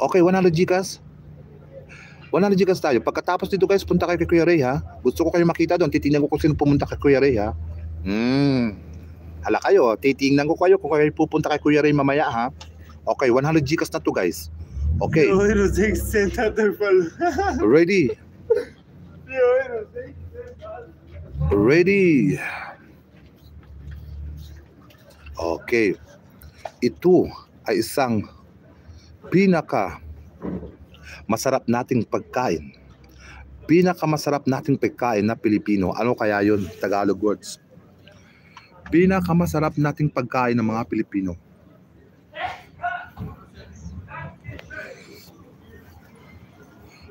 Okay, 100 Gcash. 100 Gcash tayo. Pagkatapos dito guys, punta kayo kay Kuya Ray ha. Gusto ko kayo makita doon. Titingnan ko kung sino pumunta kay Kuya Ray ha. Hala kayo, titingnan ko kayo kung kayo pupunta kay Kuya Ray mamaya ha. Okay, 100 Gcash na to guys. Okay. Ready? Ready? Okay. Ito ay isang pinaka masarap nating pagkain. Pinaka masarap nating pagkain na Pilipino. Ano kaya yun? Tagalog words. Pinaka masarap nating pagkain ng mga Pilipino.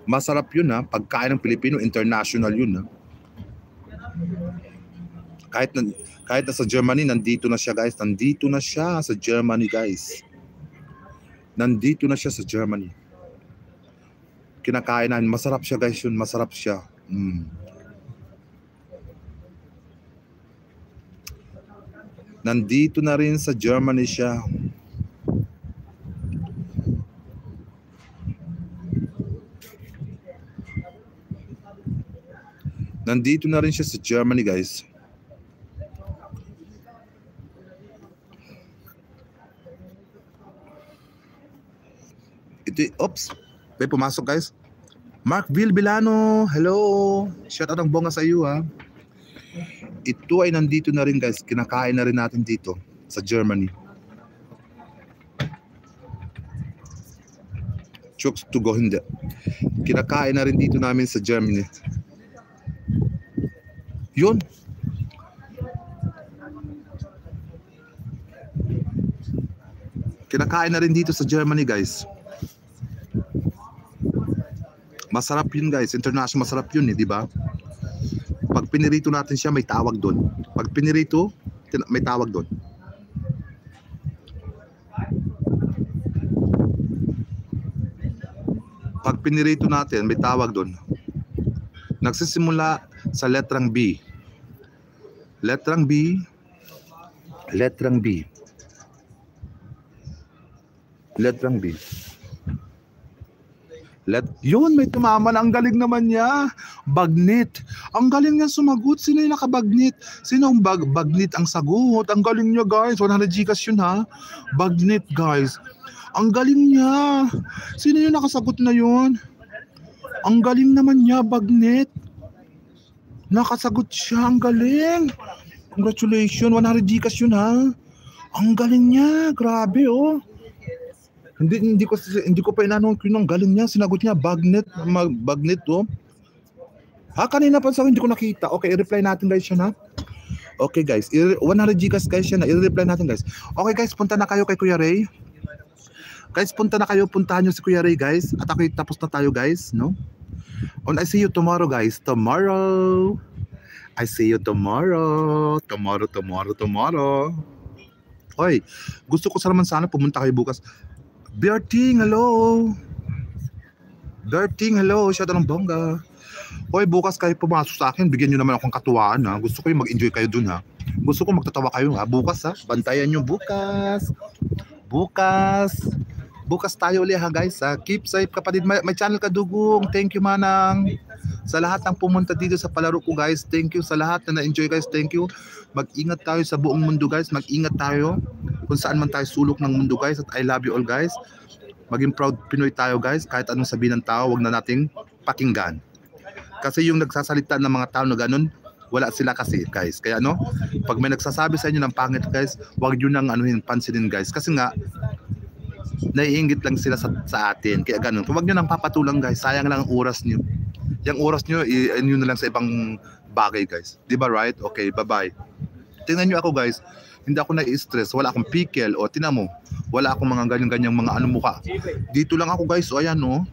Masarap yun ha. Pagkain ng Pilipino, international yun ha. Kahit na sa Germany, nandito na siya guys. Nandito na siya sa Germany guys. Nandito na siya sa Germany. Kinakain na. Masarap siya guys yun. Masarap siya. Nandito na rin sa Germany siya. Nandito na rin siya sa Germany guys. Oops. May pumasok guys. Mark Vilbilano. Hello. Shout out ang bonga sa iyo ha. Ito ay nandito na rin guys. Kinakain na rin natin dito sa Germany. Chokes to go hindi. Kinakain na rin dito namin sa Germany. Yun. Kinakain na rin dito sa Germany guys. Masarap yun guys. International masarap yun di ba? Pag pinirito natin siya may tawag doon. Pag pinirito may tawag doon. Pag pinirito natin may tawag doon. Nagsisimula sa letrang B. Letrang B. Letrang B. Letrang B. Yun, may tumama na. Ang galing naman niya. Bagnit. Ang galing niya sumagot. Sino yung nakabagnit? Sino ang bagnit ang sagot? Ang galing niya guys. 100 Gcash yun ha. Bagnit guys. Ang galing niya. Sino yung nakasagot na yun? Ang galing naman niya. Bagnit. Nakasagot siya. Ang galing. Congratulations. 100 Gcash yun ha. Ang galing niya. Grabe oh. Hindi ko pa inanong yung galing niya. Sinagot niya bagnet oh. Ha, kanina pa sa akin hindi ko nakita. Okay, i-reply natin guys siya na. Okay guys, 100 Gcash guys siya na. I-reply natin guys. Okay guys, punta na kayo kay Kuya Ray. Guys, punta na kayo. Puntahan niyo si Kuya Ray guys. At ako tapos na tayo guys, no? And I see you tomorrow guys. Tomorrow. I see you tomorrow. Tomorrow. Hoy, gusto ko sana pumunta kayo bukas. Berting, hello. Berting, hello. Siya ng bongga. Hoy, bukas kayo pumasok sa akin. Bigyan nyo naman akong katuwaan ha. Gusto ko yung mag-enjoy kayo dun ha. Gusto ko magtatawa kayo ha. Bukas ha. Bantayan nyo bukas. Bukas tayo ulit ha guys ha. Keep safe kapatid. May channel ka dugong. Thank you manang. Sa lahat ng pumunta dito sa palaro ko guys. Thank you sa lahat na na-enjoy guys. Thank you. Mag-ingat tayo sa buong mundo guys. Mag-ingat tayo kung saan man tayo sulok ng mundo guys. At I love you all guys. Maging proud Pinoy tayo guys. Kahit anong sabihin ng tao, wag na nating pakinggan. Kasi yung nagsasalita ng mga tao na ganun, wala sila kasi guys. Kaya no, pag may nagsasabi sa inyo ng pangit guys, wag nyo nang pansinin guys. Kasi nga, naiingit lang sila sa atin. Kaya ganun. Huwag nyo nang papatulang guys. Sayang lang ang oras nyo. Yung oras nyo, yun na lang sa ibang bagay guys. Diba right? Okay, bye-bye. Tingnan nyo ako guys. Hindi ako na-stress. Wala akong pickle. O, tinan mo. Wala akong mga ganyan-ganyang mga mukha. Dito lang ako guys. O, ayan o.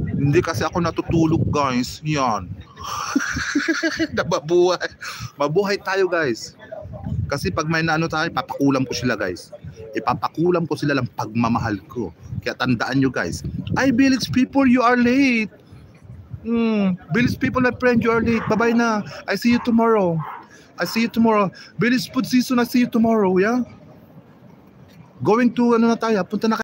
Hindi kasi ako natutulog guys. Yan. Nababuhay. Mabuhay tayo guys. Kasi pag may naano tayo, papakulam ko sila guys. Ipapakulam ko sila lang pagmamahal ko. Kaya tandaan nyo guys. Ay, Village people, you are late. Village people, my friend, you are late. Bye-bye na. I see you tomorrow. Village food season, I see you tomorrow, yeah? Going to, ano na tayo, punta na